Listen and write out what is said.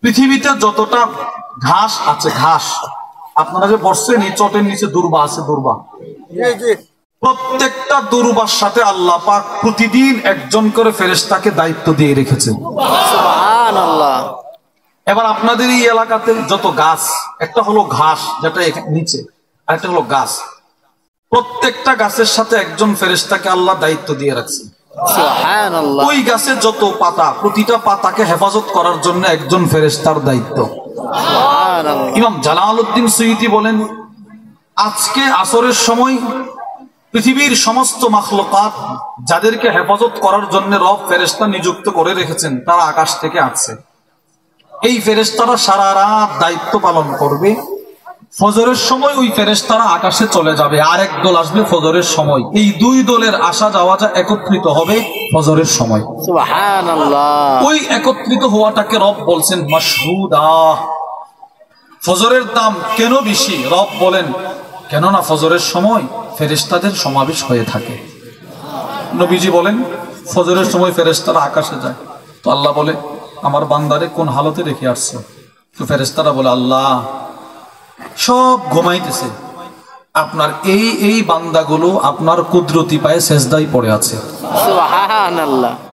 পৃথিবীতে যতটা ঘাস আছে, ঘাস আপনারা যে বসছেন এই চটের নিচে দুর্বা আছে, দুর্বা, প্রত্যেকটা দুর্বার সাথে আল্লাহ পাক প্রতিদিন একজন করে ফেরেশতাকে দায়িত্ব দিয়ে রেখেছেন। সুবহানাল্লাহ। এবার আপনাদের এই এলাকাতে যত গাছ, একটা হলো ঘাস যেটা নিচে, আর একটা হলো গাছ, প্রত্যেকটা গাছের সাথে একজন ফেরেশতাকে আল্লাহ দায়িত্ব দিয়ে রাখছে। সুবহানাল্লাহ। ওই গাছের যত পাতা, প্রতিটা পাতাকে হেফাজত করার জন্য একজন ফেরেশতার দায়িত্ব। সুবহানাল্লাহ। ইমাম জালালউদ্দিন সুয়ুতী বলেন, আজকে আসরের সময় পৃথিবীর সমস্ত মাখলুকাত যাদেরকে হেফাজত করার জন্য রব ফেরেশতা নিযুক্ত করে রেখেছেন তারা আকাশ থেকে আসছে। এই ফেরেশতারা সারা রাত দায়িত্ব পালন করবে। ফজরের সময় ওই ফেরেশতারা আকাশে চলে যাবে, আরেক দল আসবে ফজরের সময়। এই দুই দলের আসা যাওয়া যা একত্রিত হবে ফজরের সময়। সুবহানাল্লাহ। ওই একত্রিত হওয়াটাকে রব বলছেন মাশহুদা। ফজরের দাম কেন বেশি? রব বলেন কেননা ফজরের সময় ফেরেশতাদের সমাবেশ হয়ে থাকে। নবীজি বলেন ফজরের সময় ফেরেশতারা আকাশে যায়, তো আল্লাহ বলে আমার বান্দারে কোন হালতে রেখে আসছো? তো ফেরেশতারা বলে আল্লাহ সব ঘুমাইতেছে, আপনার এই বান্দাগুলো আপনার কুদরতি পায়ে সেজদায় পড়ে আছে। সুবহানাল্লাহ।